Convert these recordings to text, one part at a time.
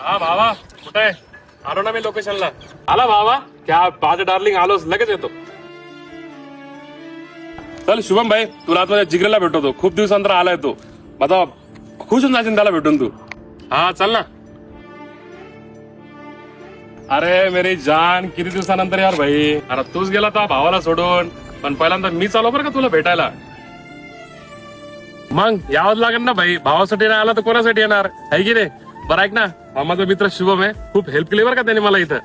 हा भावा कुठे आहे? आलो ना मी लोकेशनला. आला भावा क्या माझं डार्लिंग आलोच लगेच येतो. चल शुभम भाई तुला आज माझ्या जिगरेला भेटवतो. खूप दिवसानंतर आलाय तो. माझा खुश होऊन जाशील त्याला भेटून तू. हा चल ना. अरे मेरी जान किती दिवसानंतर यार भाई. अरे तूच गेला तर भावाला सोडून पण पहिल्यांदा मी चालू बरं का तुला भेटायला. मग यावंच लागेल ना भाई. भावासाठी नाही आला तर कोणासाठी येणार आहे की नाही. बरं ऐक ना हा माझा मित्र शुभम आहे. खूप हेल्प केली बरं का त्याने मला इथं.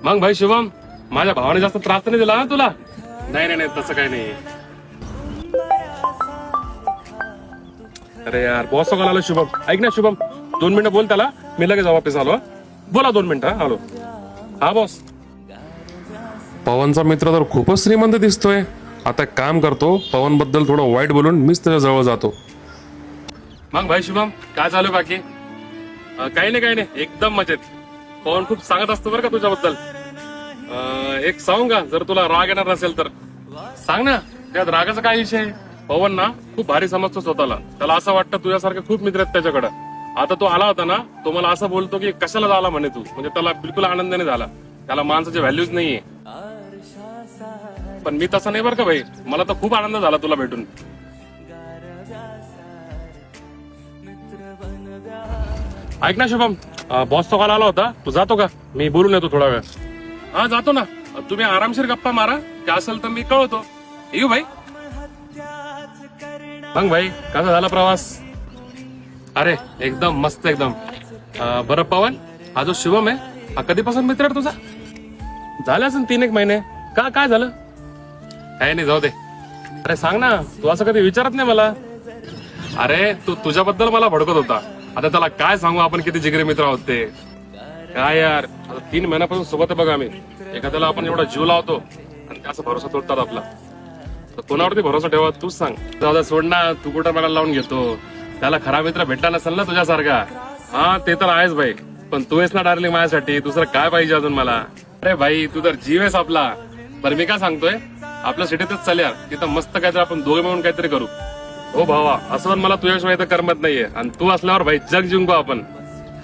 मग भाई शुभम माझ्या भावाने जास्त त्रास तर नाही दिला ना तुला. नाही नाही नाही तसं काही नाही. अरे यार बॉस कॉल आला शुभम. ऐक ना शुभम 2 मिनिटं बोल त्याला. मी लगेच ऑफिस आलो. बोला 2 मिनिटं. आलो. हा बॉस. पवनचा मित्र तर खूपच श्रीमंत दिसतोय. आता काम करतो पवन बद्दल थोडं वाईट बोलून मीच त्याच्या जवळ जातो. मग भाई शुभम काय चालू बाकी. काही नाही एकदम मजेत. पवन खूप सांगत असतो बरं का तुझ्याबद्दल. एक सांगू का जर तुला राग येणार नसेल तर. सांग ना त्यात रागाचा काय विषय. पवन ना खूप भारी समजतो स्वतःला. त्याला असं वाटतं तुझ्यासारखे खूप मित्र आहेत त्याच्याकडे. आता तो आला होता ना तो मला असं बोलतो की कशाला झाला म्हणे तू. म्हणजे त्याला बिलकुल आनंद नाही झाला. त्याला माणसाची व्हॅल्यूच नाहीये. पण मी तसं नाही बरं का भाई. मला तर खूप आनंद झाला तुला भेटून. ऐक ना शुभम बॉसचा कॉल आला होता. तू जातो का. मी बोलून येतो थोडा वेळ. हा जातो ना. तुम्ही आरामशीर गप्पा मारा. काय असेल तर मी कळवतो. येऊ भाई. मग भाई कसा झाला प्रवास. अरे एकदम मस्त एकदम. बरं पवन हा जो शुभम आहे हा कधीपासून मित्र आहे तुझा. झाले असेल 3-1 महिने. का काय झालं. काही नाही जाऊ दे. अरे सांग ना तू असं कधी विचारत नाही मला. अरे तू तुझ्याबद्दल मला भडकत होता. आता त्याला काय सांगू आपण किती जिगरी मित्र आहोत ते. काय यार आता 3 महिन्यापासून सोबत आहे बघा आम्ही. एखाद्याला आपण एवढा जीव लावतो आणि त्याचा भरोसा तोडतात आपला. तर कोणावरती भरोसा ठेवा तूच सांग. जाऊ सोड ना. तू कुठं मला लावून घेतो. त्याला खरा मित्र भेटला नसेल ना तुझ्यासारखा. हा ते तर आहेच भाई. पण तू आहेस ना डार्लिंग माझ्यासाठी. दुसरं काय पाहिजे अजून मला. अरे भाई तू तर जीव आहेस आपला. बरं मी काय सांगतोय आपल्या सिटीतच चाल यार. तिथं मस्त काहीतरी आपण दोघे मिळून काहीतरी करू. हो भावा असं पण मला तुझ्याशिवाय तर करमत नाहीये. आणि तू असल्यावर भाई जग जिंकू आपण.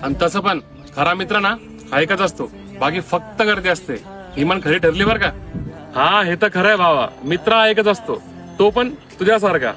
आणि तसं पण खरा मित्र ना हा एकच असतो. बाकी फक्त गर्दी असते. ही मन खरी ठरली बर का. हा हे तर खरं आहे भावा. मित्र हा एकच असतो. तो पण तुझ्यासारखा.